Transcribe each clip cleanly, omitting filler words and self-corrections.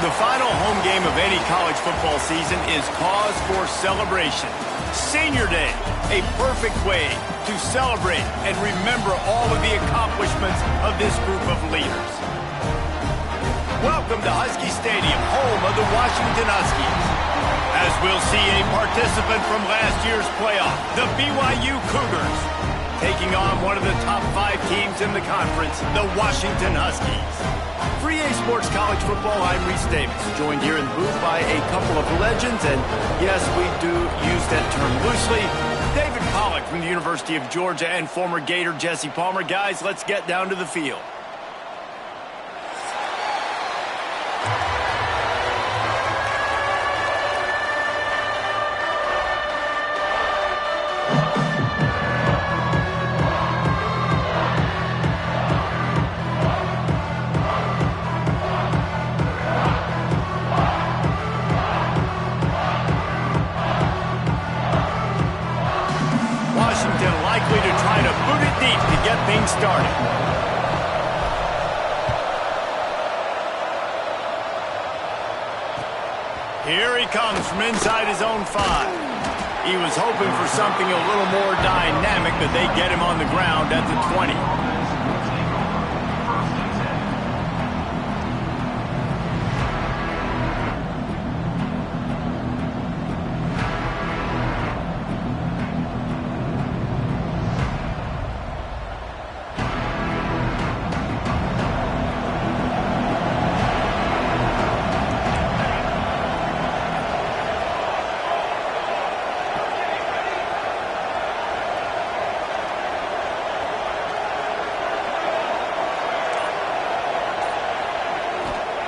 The final home game of any college football season is cause for celebration. Senior Day, a perfect way to celebrate and remember all of the accomplishments of this group of leaders. Welcome to Husky Stadium, home of the Washington Huskies. As we'll see a participant from last year's playoff, the BYU Cougars, taking on one of the top 5 teams in the conference, the Washington Huskies. For EA Sports College Football, I'm Reese Davis, joined here in the booth by a couple of legends, and yes, we do use that term loosely. David Pollack from the University of Georgia and former Gator Jesse Palmer. Guys, let's get down to the field. Likely to try to boot it deep to get things started. Here he comes from inside his own 5. He was hoping for something a little more dynamic, but they get him on the ground at the 20.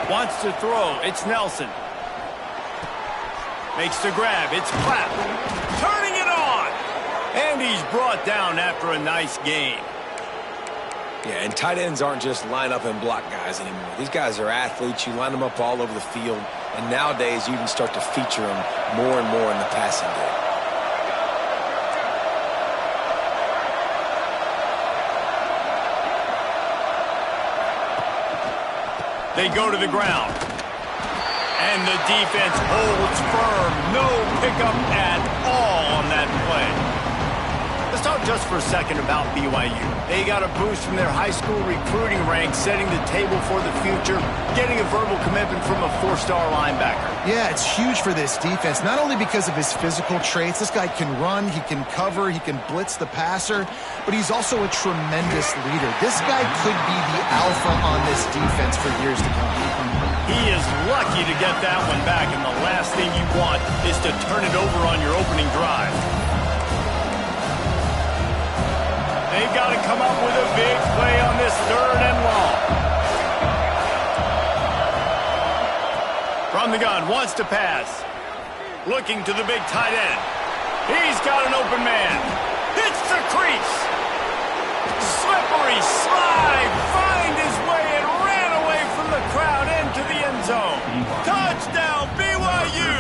Wants to throw. It's Nelson. Makes the grab. It's Clapp. Turning it on. And he's brought down after a nice gain. Yeah, and tight ends aren't just line up and block guys anymore. These guys are athletes. You line them up all over the field. And nowadays, you can start to feature them more and more in the passing game. They go to the ground. And the defense holds firm. No pickup at all on that play. Let's talk just for a second about BYU. They got a boost from their high school recruiting ranks, setting the table for the future, getting a verbal commitment from a 4-star linebacker. Yeah, it's huge for this defense, not only because of his physical traits. This guy can run, he can cover, he can blitz the passer, but he's also a tremendous leader. This guy could be the alpha on this defense for years to come. He is lucky to get that one back, and the last thing you want is to turn it over on your opening drive. They've got to come up with a big play on this 3rd and long. From the gun, wants to pass. Looking to the big tight end. He's got an open man. Hits the crease. Slippery slide. Find his way and ran away from the crowd into the end zone. Touchdown, BYU.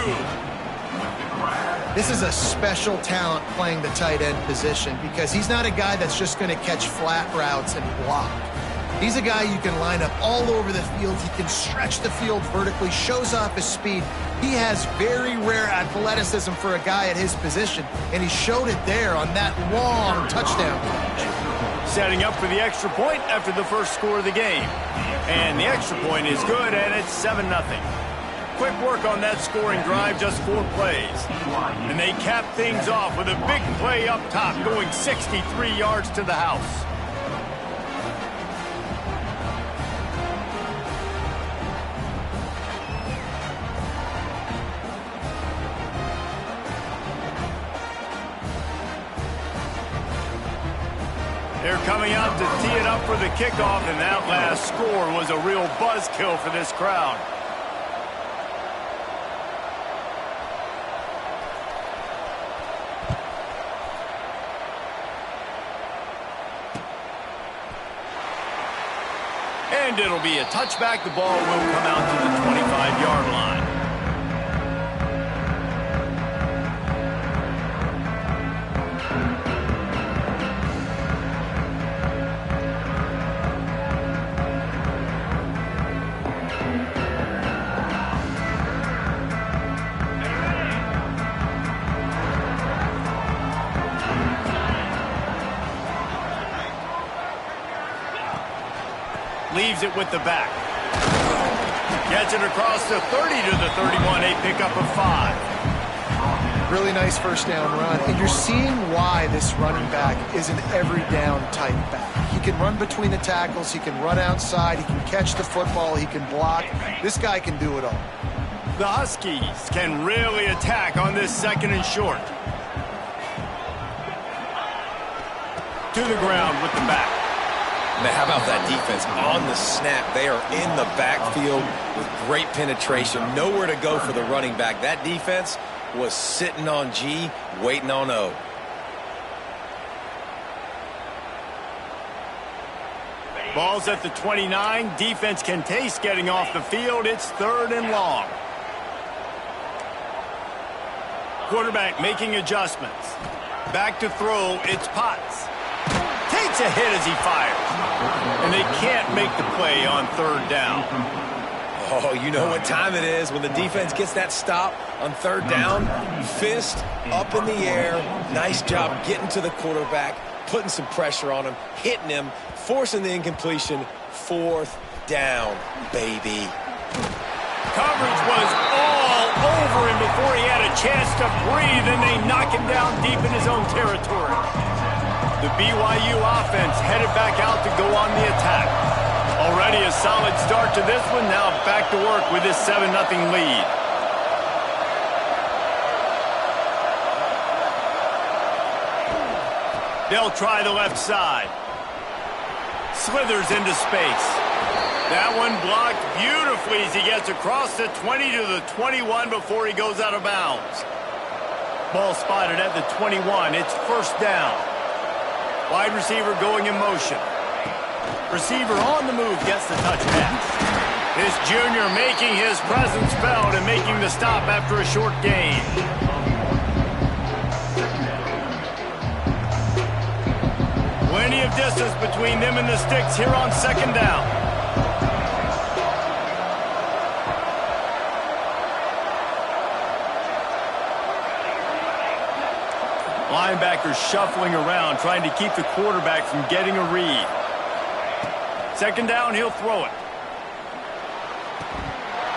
This is a special talent playing the tight end position because he's not a guy that's just going to catch flat routes and block. He's a guy you can line up all over the field. He can stretch the field vertically, shows off his speed. He has very rare athleticism for a guy at his position, and he showed it there on that long touchdown catch. Setting up for the extra point after the first score of the game. And the extra point is good, and it's 7-0. Quick work on that scoring drive, just 4 plays. And they cap things off with a big play up top, going 63 yards to the house. They're coming out to tee it up for the kickoff, and that last score was a real buzzkill for this crowd. And it'll be a touchback. The ball will come out to the 25-yard line. leaves it with the back. Gets it across the 30 to the 31, a pickup of 5. Really nice first down run. And you're seeing why this running back is an every down type back. He can run between the tackles. He can run outside. He can catch the football. He can block. This guy can do it all. The Huskies can really attack on this 2nd and short. To the ground with the back. Man, how about that defense on the snap? They are in the backfield with great penetration. Nowhere to go for the running back. That defense was sitting on G, waiting on O. Ball's at the 29. Defense can taste getting off the field. It's 3rd and long. Quarterback making adjustments. Back to throw. It's Potts. Takes a hit as he fires. And they can't make the play on 3rd down. Oh, you know what time it is when the defense gets that stop on 3rd down. Fist up in the air. Nice job getting to the quarterback, putting some pressure on him, hitting him, forcing the incompletion. 4th down, baby. Coverage was all over him before he had a chance to breathe, and they knock him down deep in his own territory. The BYU offense headed back out to go on the attack. Already a solid start to this one. Now back to work with this 7-0 lead. They'll try the left side. Slithers into space. That one blocked beautifully as he gets across the 20 to the 21 before he goes out of bounds. Ball spotted at the 21. It's 1st down. Wide receiver going in motion. Receiver on the move gets the touch pass. This junior making his presence felt and making the stop after a short gain. Plenty of distance between them and the sticks here on 2nd down. Linebacker shuffling around, trying to keep the quarterback from getting a read. 2nd down, he'll throw it.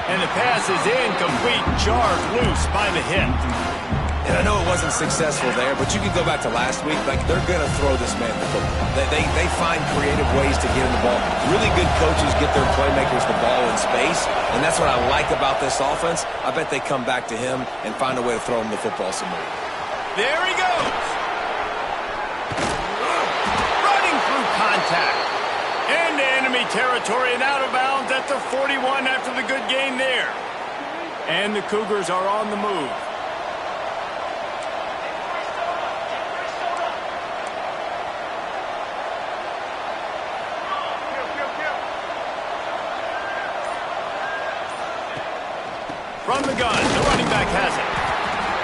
And the pass is incomplete, charged loose by the hit. And I know it wasn't successful there, but you can go back to last week. Like, they're going to throw this man the football. They find creative ways to get him the ball. Really good coaches get their playmakers the ball in space, and that's what I like about this offense. I bet they come back to him and find a way to throw him the football some more. There he goes. Running through contact. Into enemy territory and out of bounds at the 41 after the good game there. And the Cougars are on the move. From the gun, the running back has it.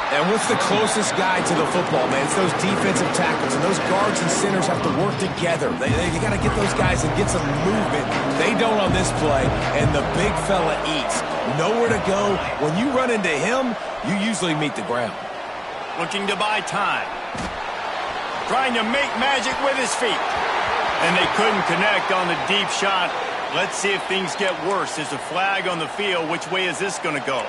And what's the closest guy to the football, man? It's those defensive tackles, and those guards and centers have to work together. They got to get those guys and get some movement. They don't on this play, and the big fella eats. Nowhere to go. When you run into him, you usually meet the ground. Looking to buy time. Trying to make magic with his feet. And they couldn't connect on the deep shot. Let's see if things get worse. There's a flag on the field. Which way is this going to go?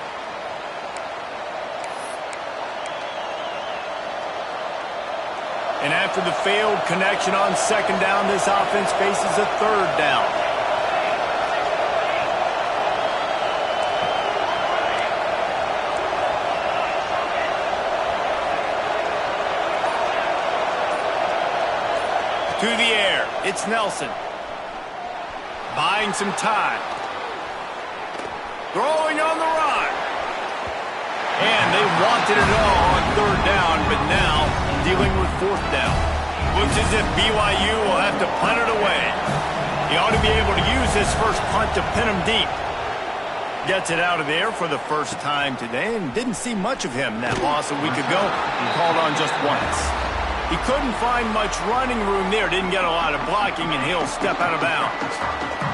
And after the failed connection on 2nd down, this offense faces a 3rd down. To the air, it's Nelson. Buying some time. Throwing on the run. And they wanted it all on 3rd down, but now dealing with 4th down. Looks as if BYU will have to punt it away. He ought to be able to use his first punt to pin him deep. Gets it out of there for the first time today and didn't see much of him. That loss a week ago, he called on just once. He couldn't find much running room there, didn't get a lot of blocking, and he'll step out of bounds.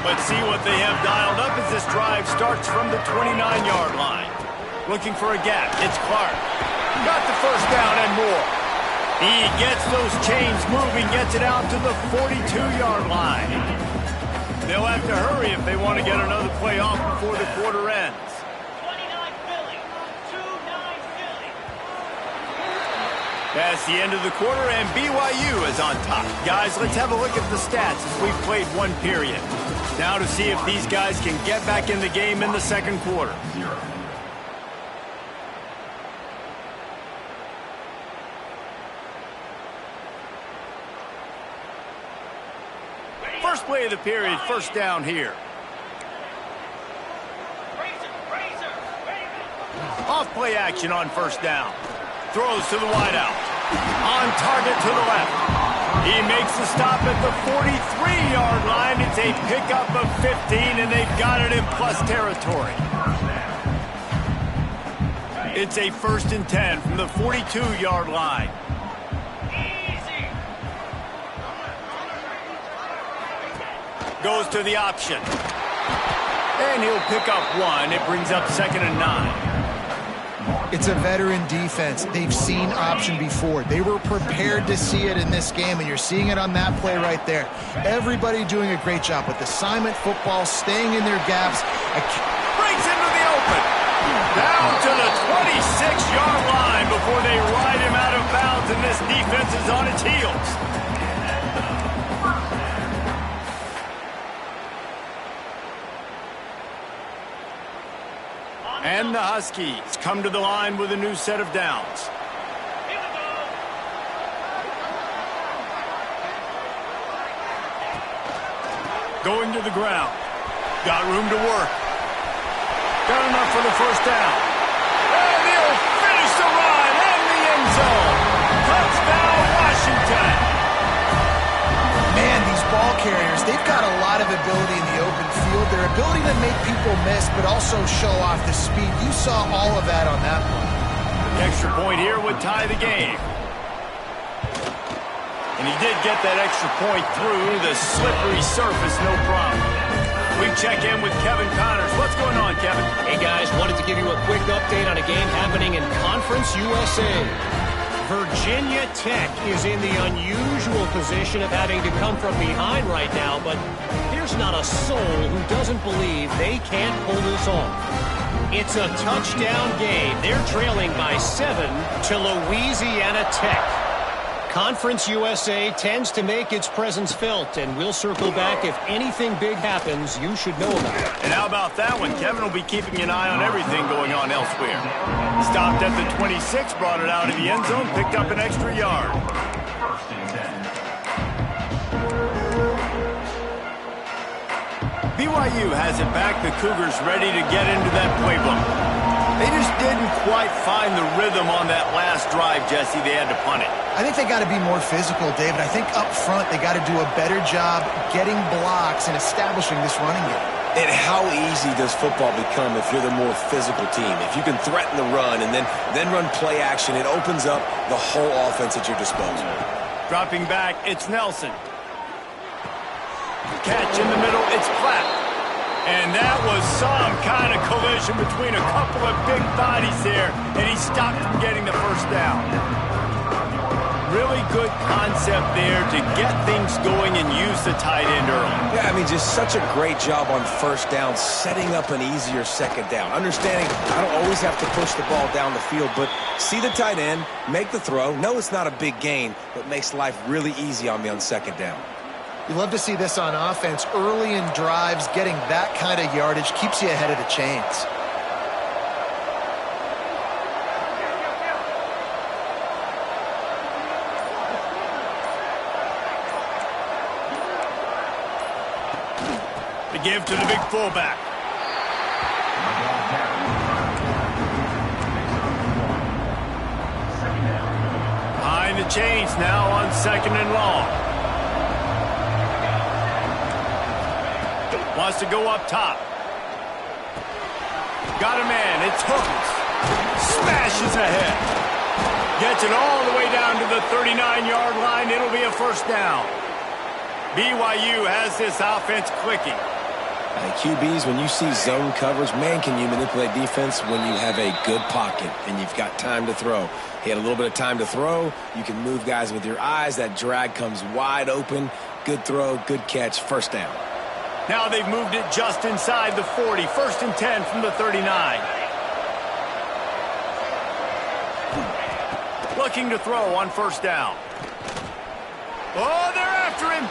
Let's see what they have dialed up as this drive starts from the 29-yard line. Looking for a gap, it's Clark. Got the first down and more. He gets those chains moving, gets it out to the 42-yard line. They'll have to hurry if they want to get another play off before the quarter ends. 29 Philly. 2-9 Philly. That's the end of the quarter, and BYU is on top. Guys, let's have a look at the stats as we've played one period. Now to see if these guys can get back in the game in the second quarter. First play of the period, first down here. Off play action on first down. Throws to the wideout. On target to the left. He makes the stop at the 43-yard line. It's a pickup of 15, and they've got it in plus territory. It's a 1st and 10 from the 42-yard line. Goes to the option. And he'll pick up 1. It brings up 2nd and 9. It's a veteran defense. They've seen option before. They were prepared to see it in this game, and you're seeing it on that play right there. Everybody doing a great job with assignment football, staying in their gaps. Breaks into the open. Down to the 26-yard line before they ride him out of bounds, and this defense is on its heels. And the Huskies come to the line with a new set of downs. Going to the ground. Got room to work. Got enough for the first down. And he'll finish the run in the end zone. Touchdown, Washington. Man, these ball carriers, they've got a lot of ability in the open field. Their ability to make people miss, but also show off the speed. You saw all of that on that play. The extra point here would tie the game. And he did get that extra point through the slippery surface, no problem. We check in with Kevin Connors. What's going on, Kevin? Hey, guys, wanted to give you a quick update on a game happening in Conference USA. Virginia Tech is in the unusual position of having to come from behind right now, but there's not a soul who doesn't believe they can't pull this off. It's a touchdown game. They're trailing by 7 to Louisiana Tech. Conference USA tends to make its presence felt, and we'll circle back if anything big happens you should know about it. And how about that one? Kevin will be keeping an eye on everything going on elsewhere. Stopped at the 26, brought it out of the end zone, picked up an extra yard. BYU has it back. The Cougars ready to get into that playbook. They just didn't quite find the rhythm on that last drive, Jesse. They had to punt it. I think they got to be more physical, David. I think up front they got to do a better job getting blocks and establishing this running game. And how easy does football become if you're the more physical team? If you can threaten the run and then run play action, it opens up the whole offense at your disposal. Dropping back, it's Nelson. Catch in the middle, it's Platt. And that was some kind of collision between a couple of big bodies there, and he stopped from getting the first down. Really good concept there to get things going and use the tight end early. Yeah, I mean, just such a great job on first down, setting up an easier second down. Understanding I don't always have to push the ball down the field, but see the tight end, make the throw. No, it's not a big gain, but makes life really easy on me on second down. You love to see this on offense. Early in drives, getting that kind of yardage keeps you ahead of the chains. To give to the big fullback. Behind the chains now on 2nd and long. Wants to go up top. Got a man. It's Hooks. Smashes ahead. Gets it all the way down to the 39-yard line. It'll be a first down. BYU has this offense clicking. QBs, when you see zone coverage, man, can you manipulate defense when you have a good pocket and you've got time to throw. He had a little bit of time to throw. You can move guys with your eyes. That drag comes wide open. Good throw, good catch, first down. Now they've moved it just inside the 40. 1st and 10 from the 39. Looking to throw on 1st down. Oh, they're after him.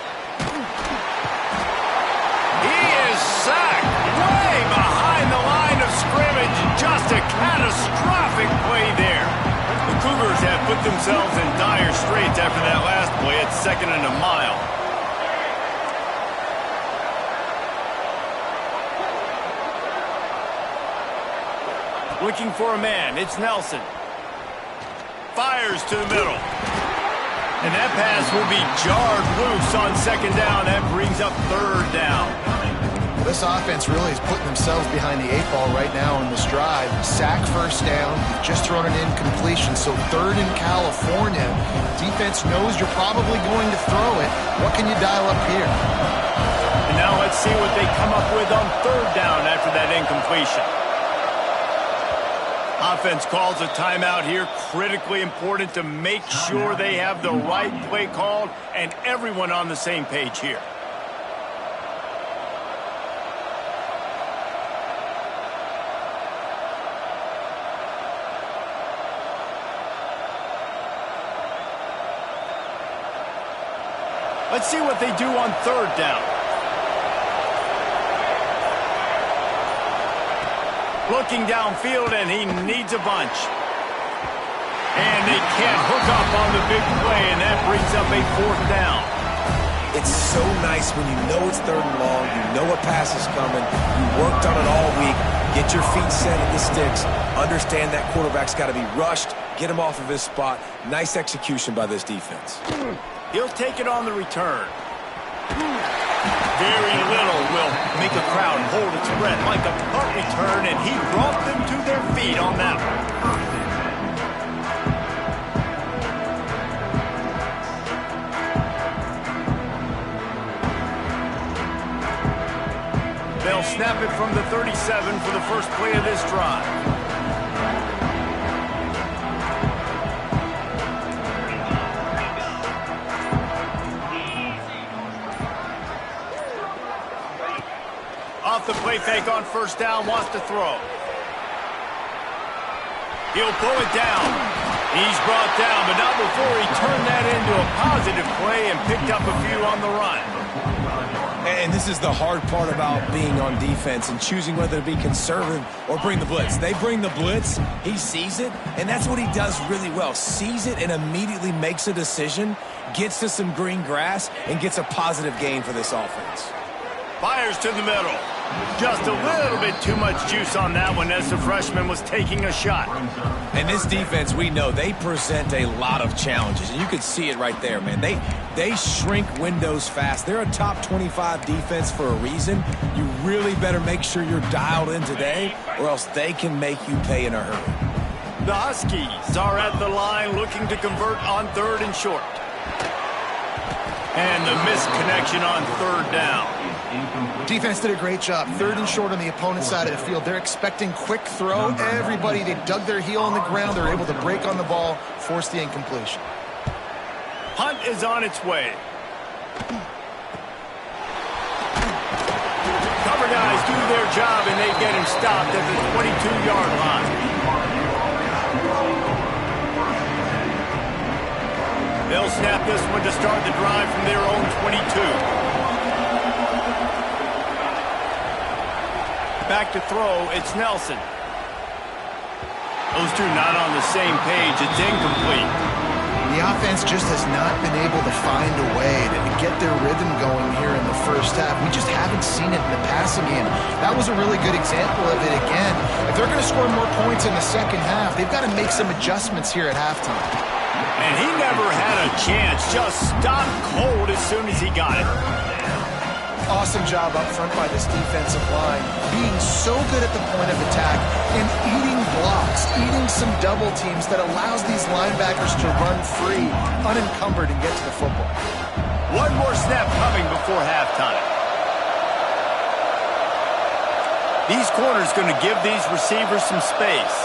He is sacked way behind the line of scrimmage. Just a catastrophic play there. The Cougars have put themselves in dire straits after that last play at 2nd and a mile. Looking for a man. It's Nelson. Fires to the middle. And that pass will be jarred loose on 2nd down. That brings up 3rd down. This offense really is putting themselves behind the 8 ball right now in this drive. Sack 1st down. You've just thrown an incompletion. So 3rd in California. Defense knows you're probably going to throw it. What can you dial up here? And now let's see what they come up with on 3rd down after that incompletion. Offense calls a timeout here. Critically important to make sure they have the right play called and everyone on the same page here. Let's see what they do on 3rd down. Looking downfield, and he needs a bunch. And they can't hook up on the big play, and that brings up a 4th down. It's so nice when you know it's 3rd and long, you know a pass is coming, you worked on it all week, get your feet set at the sticks, understand that quarterback's got to be rushed, get him off of his spot. Nice execution by this defense. He'll take it on the return. Very little will make a crowd hold its breath like a punt return, and he brought them to their feet on that one. They'll snap it from the 37 for the first play of this drive. Off the play fake on 1st down, wants to throw. He'll pull it down. He's brought down, but not before he turned that into a positive play and picked up a few on the run. And this is the hard part about being on defense and choosing whether to be conservative or bring the blitz. They bring the blitz, he sees it, and that's what he does really well. Sees it and immediately makes a decision, gets to some green grass, and gets a positive gain for this offense. Fires to the middle. Just a little bit too much juice on that one as the freshman was taking a shot. And this defense, we know, they present a lot of challenges. And you can see it right there, man. They shrink windows fast. They're a top 25 defense for a reason. You really better make sure you're dialed in today, or else they can make you pay in a hurry. The Huskies are at the line looking to convert on 3rd and short. And the missed connection on 3rd down. Defense did a great job. 3rd and short on the opponent's side of the field. They're expecting quick throw. Everybody, they dug their heel on the ground. They're able to break on the ball, force the incompletion. Punt is on its way. Cover guys do their job, and they get him stopped at the 22-yard line. They'll snap this one to start the drive from their own 22. Back to throw, it's Nelson. Those two not on the same page. It's incomplete. The offense just has not been able to find a way to get their rhythm going here in the first half. We just haven't seen it in the passing game. That was a really good example of it again. If they're going to score more points in the second half, they've got to make some adjustments here at halftime. And he never had a chance. Just stopped cold as soon as he got it. Awesome job up front by this defensive line, being so good at the point of attack and eating blocks, eating some double teams that allows these linebackers to run free, unencumbered, and get to the football. One more snap coming before halftime. These corners going to give these receivers some space.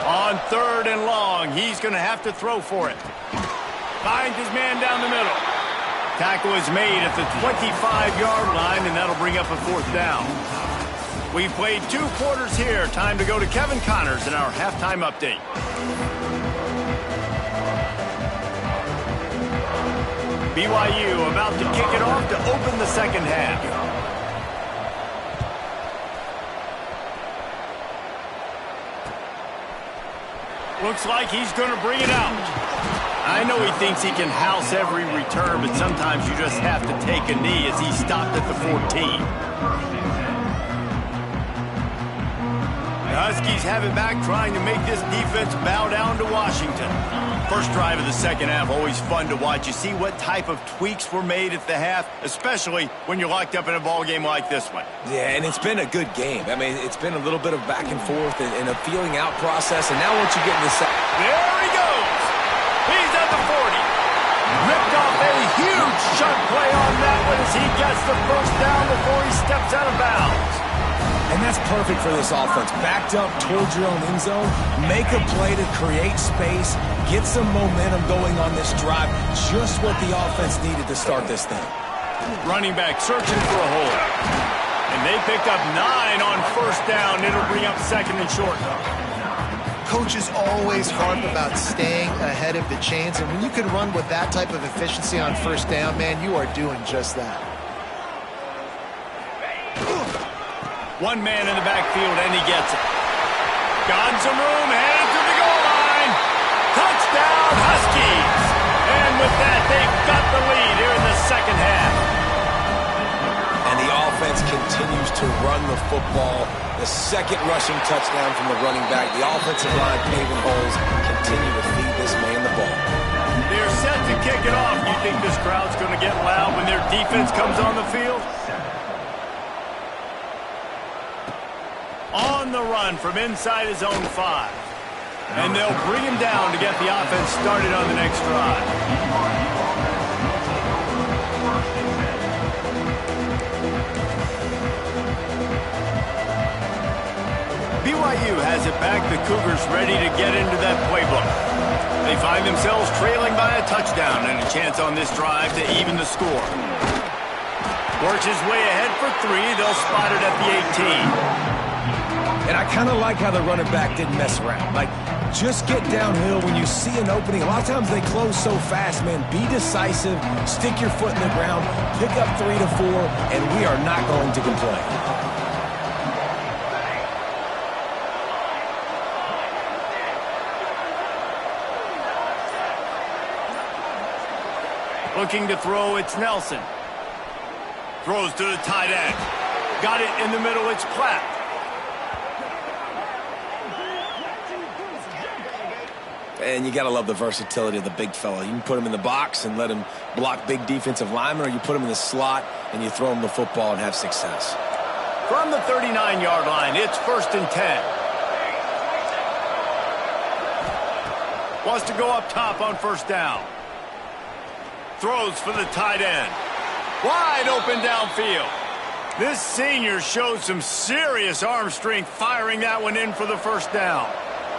On 3rd and long, he's going to have to throw for it. Finds his man down the middle. Tackle is made at the 25-yard line, and that'll bring up a 4th down. We've played 2 quarters here. Time to go to Kevin Connors in our halftime update. BYU about to kick it off to open the second half. Looks like he's going to bring it out. I know he thinks he can house every return, but sometimes you just have to take a knee as he stopped at the 14. The Huskies have it back, trying to make this defense bow down to Washington. First drive of the second half, always fun to watch. You see what type of tweaks were made at the half, especially when you're locked up in a ball game like this one. Yeah, and it's been a good game. I mean, it's been a little bit of back and forth and a feeling out process, and now once you get in the second... There he goes! He's at the 40. Ripped off a huge chunk play on that one as he gets the first down before he steps out of bounds. And that's perfect for this offense. Backed up towards your own end zone, make a play to create space, get some momentum going on this drive. Just what the offense needed to start this thing. Running back searching for a hole. And they picked up 9 on first down. It'll bring up 2nd and short. Coaches always harp about staying ahead of the chains, and when you can run with that type of efficiency on first down, man, you are doing just that. One man in the backfield, and he gets it. Got some room, headed to the goal line. Touchdown, Huskies! And with that, they've got the lead here in the second half. And the offense continues to run the football. The second rushing touchdown from the running back. The offensive line paving holes. Continue to feed this man the ball. They're set to kick it off. You think this crowd's going to get loud when their defense comes on the field? On the run from inside his own 5. And they'll bring him down to get the offense started on the next drive. BYU has it back. The Cougars ready to get into that playbook. They find themselves trailing by a touchdown and a chance on this drive to even the score. Works his way ahead for 3. They'll spot it at the 18. And I kind of like how the running back didn't mess around. Like, just get downhill when you see an opening. A lot of times they close so fast, man. Be decisive, stick your foot in the ground, pick up 3 to 4, and we are not going to complain. Looking to throw, it's Nelson. Throws to the tight end. Got it in the middle, it's Platt. And you got to love the versatility of the big fella. You can put him in the box and let him block big defensive linemen, or you put him in the slot and you throw him the football and have success. From the 39-yard line, it's 1st and 10. Wants to go up top on first down. Throws for the tight end. Wide open downfield. This senior showed some serious arm strength firing that one in for the first down.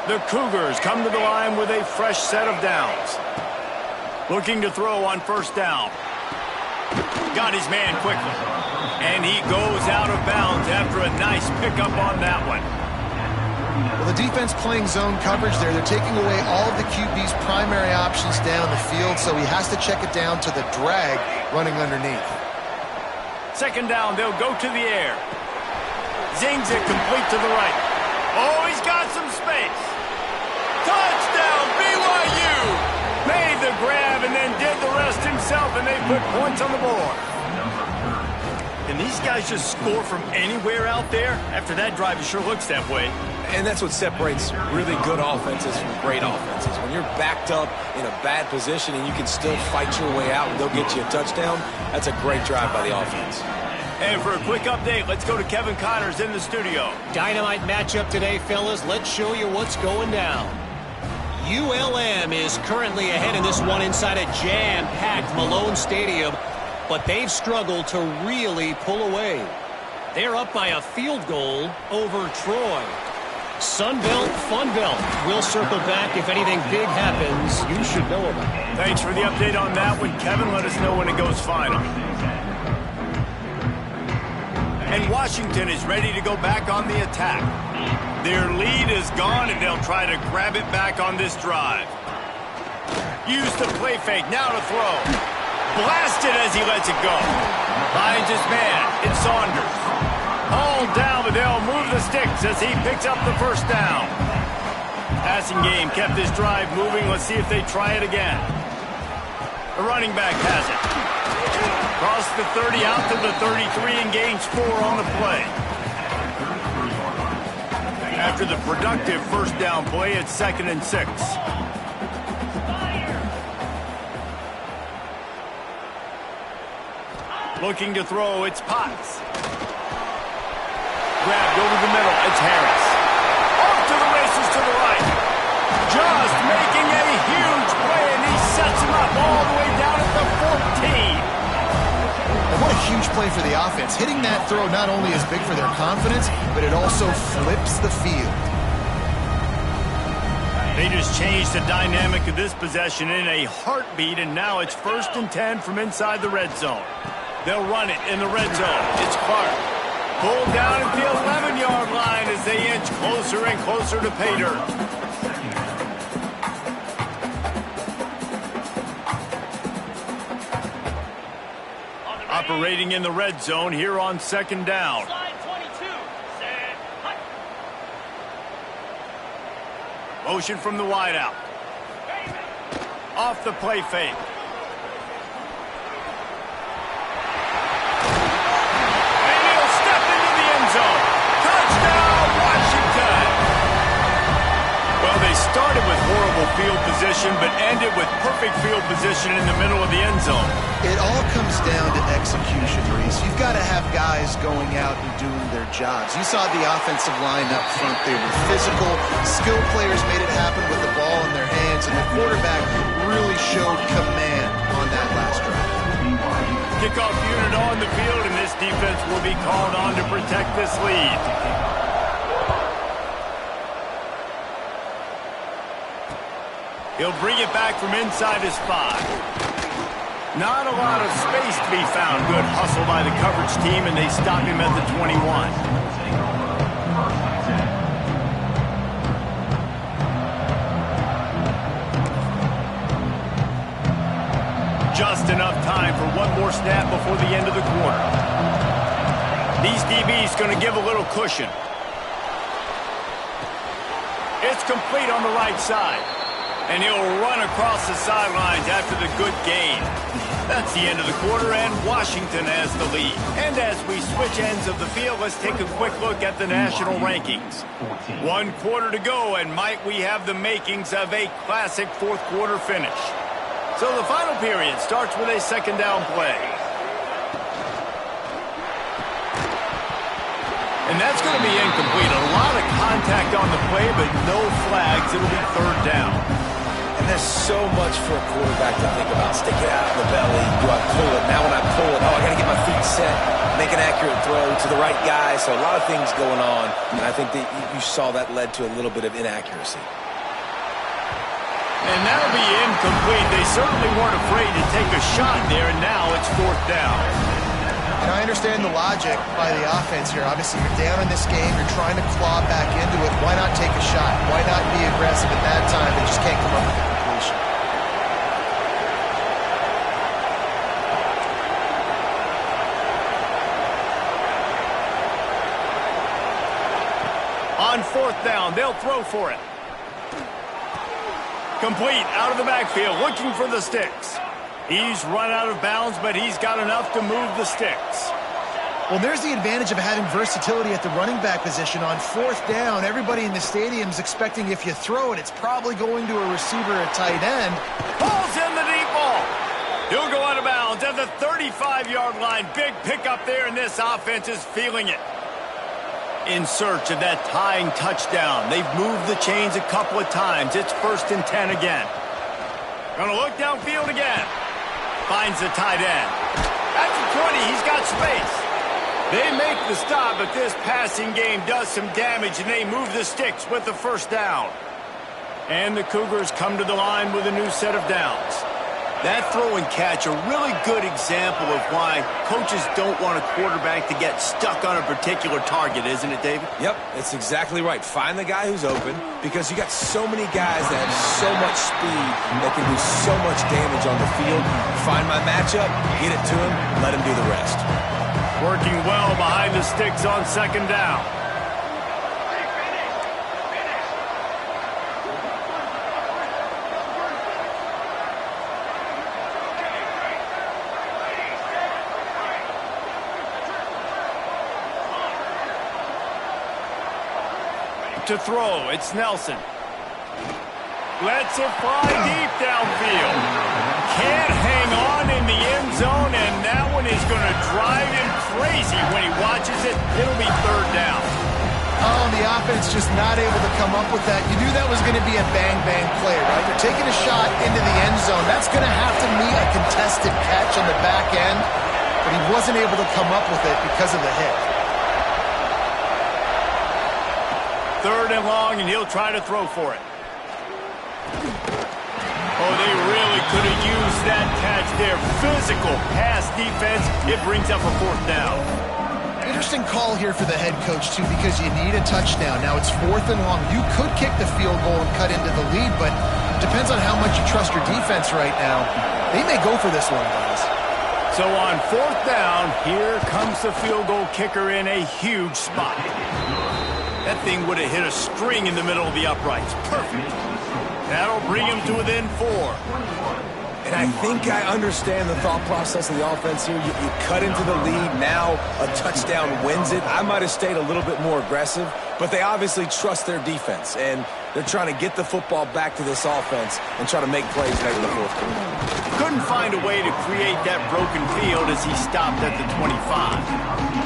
The Cougars come to the line with a fresh set of downs. Looking to throw on first down. Got his man quickly. And he goes out of bounds after a nice pickup on that one. Well, the defense playing zone coverage there. They're taking away all of the QB's primary options down the field, so he has to check it down to the drag running underneath. Second down, they'll go to the air. Zings it complete to the right. Oh, he's got some space. Touchdown, BYU! Made the grab and then did the rest himself, and they put points on the board. Can these guys just score from anywhere out there? After that drive, it sure looks that way. And that's what separates really good offenses from great offenses. When you're backed up in a bad position and you can still fight your way out and they'll get you a touchdown, that's a great drive by the offense. And for a quick update, let's go to Kevin Connors in the studio. Dynamite matchup today, fellas. Let's show you what's going down. ULM is currently ahead in this one inside a jam-packed Malone Stadium, but they've struggled to really pull away. They're up by a field goal over Troy. Sunbelt, Funbelt. We'll circle back if anything big happens you should know about. Thanks for the update on that one, Kevin. Let us know when it goes final. And Washington is ready to go back on the attack. Their lead is gone, and they'll try to grab it back on this drive. Use the play fake, now to throw. Blasted as he lets it go. Finds his man, it's Saunders. Hauled down, but they'll move the sticks as he picks up the first down. Passing game kept this drive moving. Let's see if they try it again. The running back has it. Across the 30, out to the 33, and gains 4 on the play. After the productive first down play, it's 2nd and 6. Looking to throw, it's Potts. Grabbed over the middle, it's Harris. Off to the races to the right. Just making a huge play, and he sets him up all the way down at the 14. And what a huge play for the offense. Hitting that throw not only is big for their confidence, but it also flips the field. They just changed the dynamic of this possession in a heartbeat, and now it's 1st and 10 from inside the red zone. They'll run it in the red zone. It's Clark. Pulled down at the 11-yard line as they inch closer and closer to pay dirt. Operating in the red zone here on 2nd down. Slide 22. Set. Hut. Motion from the wideout. Off the play fake. And he'll step into the end zone. Touchdown, Washington! Well, they started with horrible field position, but ended with perfect field position in the middle of the end zone. It all comes down to execution, Reese. You've got to have guys going out and doing their jobs. You saw the offensive line up front. They were physical. Skilled players made it happen with the ball in their hands, and the quarterback really showed command on that last drive. Kickoff unit on the field, and this defense will be called on to protect this lead. He'll bring it back from inside his 5. Not a lot of space to be found. Good hustle by the coverage team, and they stop him at the 21. Just enough time for one more snap before the end of the quarter. These DBs going to give a little cushion. It's complete on the right side. And he'll run across the sidelines after the good gain. That's the end of the quarter, and Washington has the lead. And as we switch ends of the field, let's take a quick look at the national rankings. 1 quarter to go, and might we have the makings of a classic 4th quarter finish. So the final period starts with a 2nd down play. And that's going to be incomplete. A lot of contact on the play, but no flags. It'll be 3rd down. And there's so much for a quarterback to think about. Stick it out of the belly. Do I pull it? Now when I pull it, I got to get my feet set, make an accurate throw to the right guy. So a lot of things going on, and I think that you saw that led to a little bit of inaccuracy. And that'll be incomplete. They certainly weren't afraid to take a shot there, and now it's 4th down. And I understand the logic by the offense here. Obviously, you're down in this game. You're trying to claw back into it. Why not take a shot? Why not be aggressive at that time? They just can't come up with the completion. On 4th down, they'll throw for it. Complete out of the backfield, looking for the sticks. He's run out of bounds, but he's got enough to move the sticks. Well, there's the advantage of having versatility at the running back position. On 4th down, everybody in the stadium is expecting if you throw it, it's probably going to a receiver at tight end. Pulls in the deep ball. He'll go out of bounds at the 35-yard line. Big pickup there, and this offense is feeling it. In search of that tying touchdown. They've moved the chains a couple of times. It's 1st and 10 again. Gonna look downfield again. Finds the tight end. At the 20, he's got space. They make the stop, but this passing game does some damage, and they move the sticks with the first down. And the Cougars come to the line with a new set of downs. That throw and catch, a really good example of why coaches don't want a quarterback to get stuck on a particular target, isn't it, David? Yep, that's exactly right. Find the guy who's open, because you got so many guys that have so much speed that can do so much damage on the field. Find my matchup, get it to him, let him do the rest. Working well behind the sticks on second down. To throw, it's Nelson. Lets it fly deep downfield. Can't hang on in the end zone, and that one is going to drive him crazy when he watches it. It'll be third down. Oh, and the offense just not able to come up with that. You knew that was going to be a bang-bang play, right? They're taking a shot into the end zone. That's going to have to meet a contested catch on the back end, but he wasn't able to come up with it because of the hit. Third and long, and he'll try to throw for it. Oh, they really could have used that catch there. Physical pass defense. It brings up a fourth down. Interesting call here for the head coach, too, because you need a touchdown. Now, it's fourth and long. You could kick the field goal and cut into the lead, but it depends on how much you trust your defense right now. They may go for this one, guys. So on fourth down, here comes the field goal kicker in a huge spot. That thing would have hit a string in the middle of the uprights. Perfect. That'll bring him to within 4. And I think I understand the thought process of the offense here. You cut into the lead. Now a touchdown wins it. I might have stayed a little bit more aggressive, but they obviously trust their defense, and they're trying to get the football back to this offense and try to make plays late in the fourth quarter. Couldn't find a way to create that broken field as he stopped at the 25.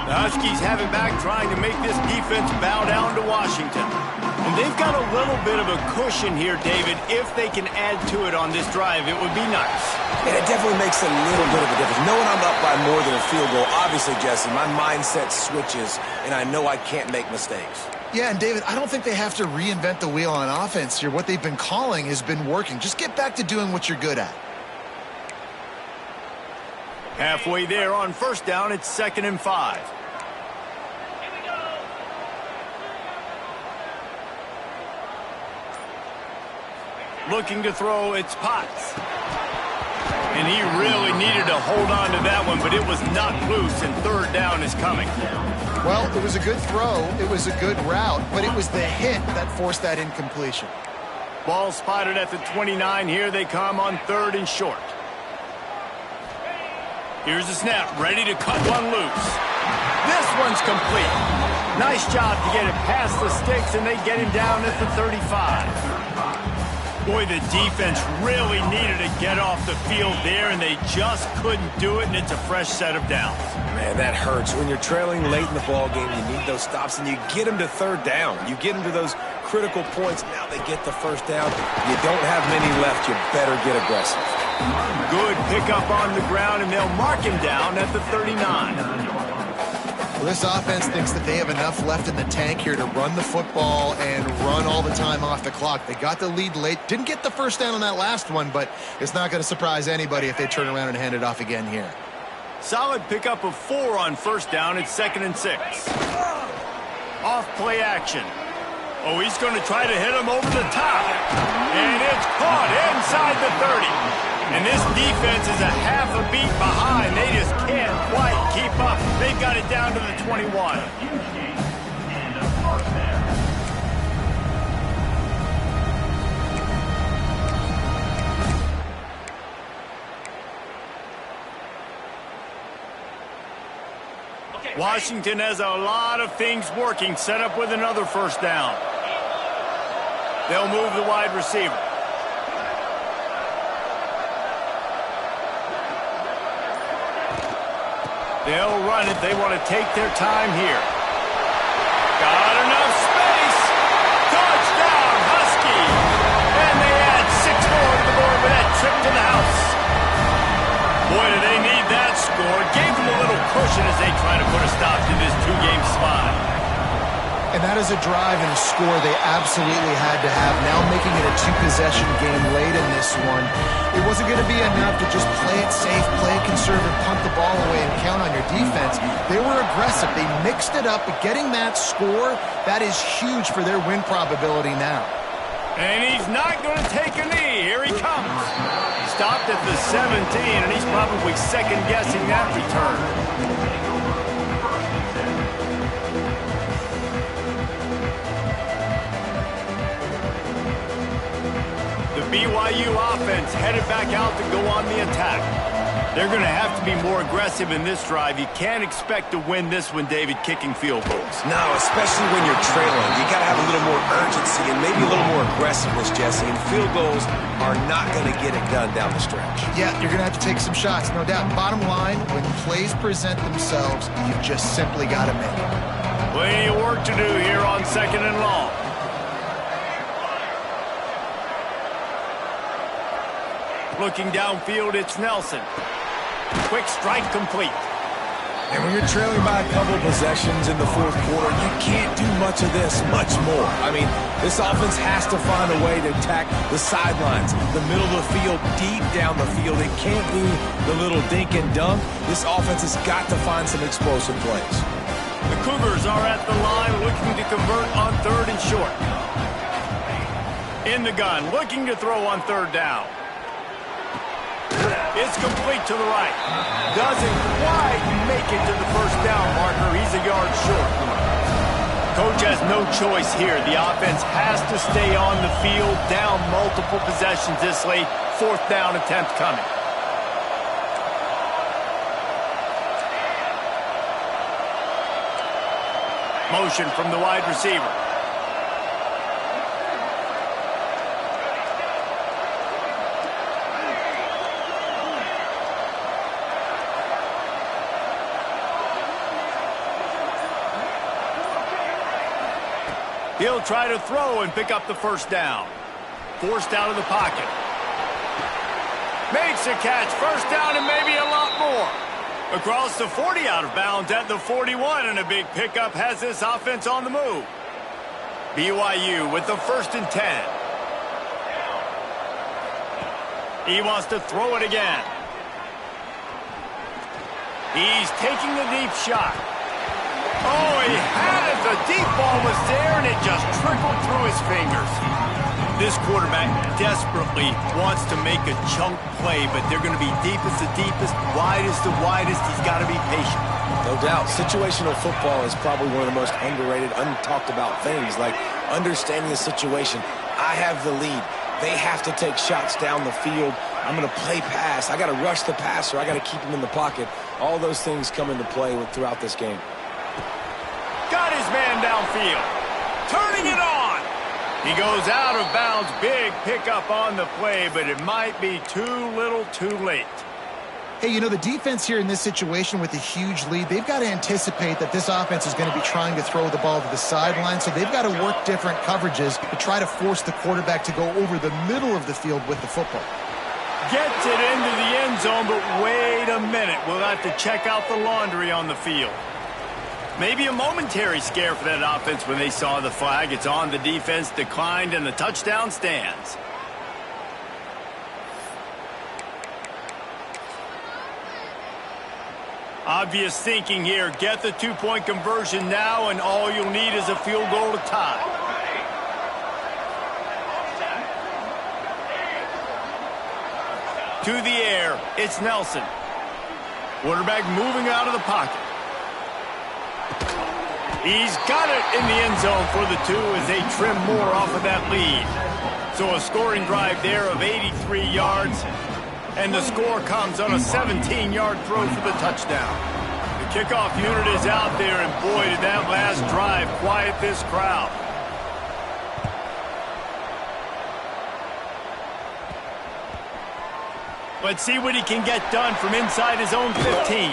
The Huskies have it back, trying to make this defense bow down to Washington. And they've got a little bit of a cushion here, David. If they can add to it on this drive, it would be nice. And it definitely makes a little bit of a difference. Knowing I'm up by more than a field goal, obviously, Jesse, my mindset switches, and I know I can't make mistakes. Yeah, and David, I don't think they have to reinvent the wheel on offense here. What they've been calling has been working. Just get back to doing what you're good at. Halfway there on first down, it's 2nd and 5. Looking to throw, it's Potts. And he really needed to hold on to that one, but it was knocked loose, and third down is coming. Well, it was a good throw. It was a good route, but it was the hit that forced that incompletion. Ball spotted at the 29. Here they come on 3rd and short. Here's the snap, ready to cut one loose. This one's complete. Nice job to get it past the sticks, and they get him down at the 35. Boy, the defense really needed to get off the field there, and they just couldn't do it, and it's a fresh set of downs. Man, that hurts. When you're trailing late in the ball game, you need those stops, and you get them to third down. You get them to those critical points. Now they get the first down. You don't have many left. You better get aggressive. Good pickup on the ground, and they'll mark him down at the 39. Well, this offense thinks that they have enough left in the tank here to run the football and run all the time off the clock. They got the lead late. Didn't get the first down on that last one, but it's not going to surprise anybody if they turn around and hand it off again here. Solid pickup of 4 on first down. It's 2nd and 6. Off play action. Oh, he's going to try to hit him over the top. And it's caught inside the 30. And this defense is a half a beat behind. They just can't quite keep up. They've got it down to the 21. Washington has a lot of things working, set up with another first down. They'll move the wide receiver. They'll run it. They want to take their time here. Got enough space. Touchdown, Huskies. And they add 6 more to the to the house. Boy, do they need that score. Gave them a little cushion as they try to put a stop to this two-game slide. And that is a drive and a score they absolutely had to have. Now making it a two-possession game late in this one. It wasn't going to be enough to just play it safe, play it conservative, punt the ball away, and count on your defense. They were aggressive. They mixed it up, but getting that score, that is huge for their win probability now. And he's not going to take a knee. Here he comes. Stopped at the 17, and he's probably second-guessing that return. BYU offense headed back out to go on the attack. They're going to have to be more aggressive in this drive. You can't expect to win this one, David, kicking field goals. No, especially when you're trailing. You got to have a little more urgency and maybe a little more aggressiveness, Jesse. And field goals are not going to get it done down the stretch. Yeah, you're going to have to take some shots, no doubt. Bottom line, when plays present themselves, you just simply got to make it. Plenty of work to do here on 2nd and long. Looking downfield, it's Nelson. Quick strike complete. And when you're trailing by a couple possessions in the fourth quarter, you can't do much of this, much more. I mean, this offense has to find a way to attack the sidelines, the middle of the field, deep down the field. It can't be the little dink and dunk. This offense has got to find some explosive plays. The Cougars are at the line looking to convert on 3rd and short. In the gun, looking to throw on 3rd down. It's complete to the right. Doesn't quite make it to the first down marker. He's a yard short. Coach has no choice here. The offense has to stay on the field, down multiple possessions this late. 4th down attempt coming. Motion from the wide receiver. He'll try to throw and pick up the first down. Forced out of the pocket. Makes a catch. First down and maybe a lot more. Across the 40, out of bounds at the 41, and a big pickup has this offense on the move. BYU with the 1st and 10. He wants to throw it again. He's taking the deep shot. Oh, he had it. The deep ball was there, and it just trickled through his fingers. This quarterback desperately wants to make a chunk play, but they're going to be deepest the deepest, widest the widest. He's got to be patient. No doubt. Situational football is probably one of the most underrated, untalked about things, like understanding the situation. I have the lead. They have to take shots down the field. I'm going to play pass. I got to rush the passer. I got to keep him in the pocket. All those things come into play throughout this game. Got his man downfield. Turning it on. He goes out of bounds. Big pickup on the play, but it might be too little too late. Hey, you know, the defense here in this situation with a huge lead, they've got to anticipate that this offense is going to be trying to throw the ball to the sideline, so they've got to work different coverages to try to force the quarterback to go over the middle of the field with the football. Gets it into the end zone, but wait a minute. We'll have to check out the laundry on the field. Maybe a momentary scare for that offense when they saw the flag. It's on. The defense declined, and the touchdown stands. Obvious thinking here. Get the two-point conversion now, and all you'll need is a field goal to tie. To the air, it's Nelson. Quarterback moving out of the pocket. He's got it in the end zone for the 2 as they trim more off of that lead. So a scoring drive there of 83 yards. And the score comes on a 17-yard throw for the touchdown. The kickoff unit is out there, and boy, did that last drive quiet this crowd. Let's see what he can get done from inside his own 15.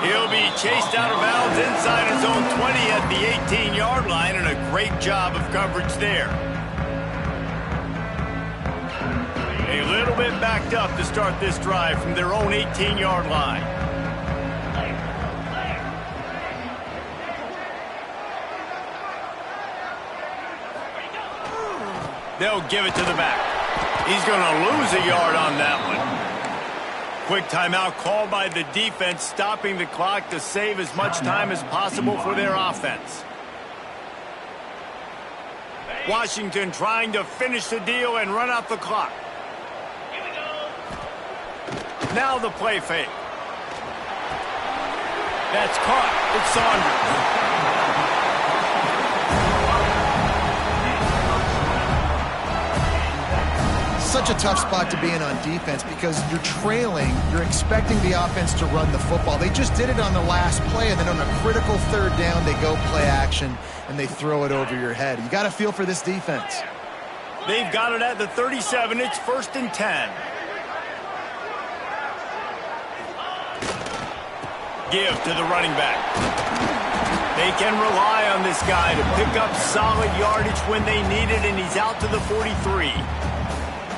He'll be chased out of bounds inside his own 20 at the 18-yard line, and a great job of coverage there. A little bit backed up to start this drive from their own 18-yard line. They'll give it to the back. He's going to lose a yard on that one. Quick timeout called by the defense, stopping the clock to save as much time as possible for their offense. Washington trying to finish the deal and run out the clock. Now the play fake. That's caught. It's Saunders. Such a tough spot to be in on defense because you're trailing, you're expecting the offense to run the football. They just did it on the last play, and then on a critical third down, they go play action, and they throw it over your head. You got a feel for this defense. They've got it at the 37. It's 1st and 10. Give to the running back. They can rely on this guy to pick up solid yardage when they need it, and he's out to the 43.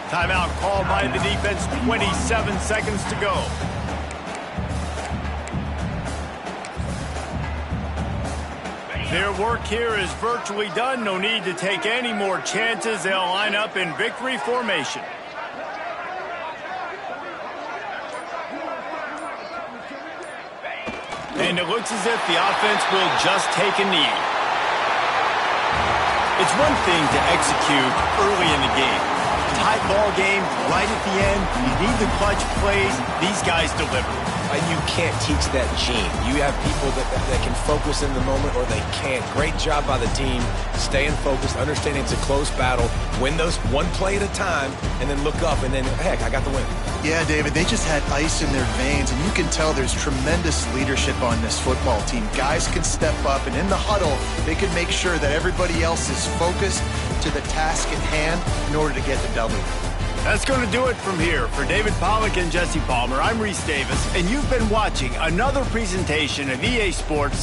Timeout called by the defense, 27 seconds to go. Their work here is virtually done. No need to take any more chances. They'll line up in victory formation. And it looks as if the offense will just take a knee. It's one thing to execute early in the game. Tight ball game, right at the end. You need the clutch plays. These guys deliver. And you can't teach that gene. You have people that can focus in the moment or they can't. Great job by the team, staying focused, understanding it's a close battle, win those one play at a time, and then look up, and then, heck, I got the win. Yeah, David, they just had ice in their veins, and you can tell there's tremendous leadership on this football team. Guys can step up, and in the huddle, they can make sure that everybody else is focused to the task at hand in order to get the W. That's going to do it from here. For David Pollack and Jesse Palmer, I'm Reese Davis, and you've been watching another presentation of EA Sports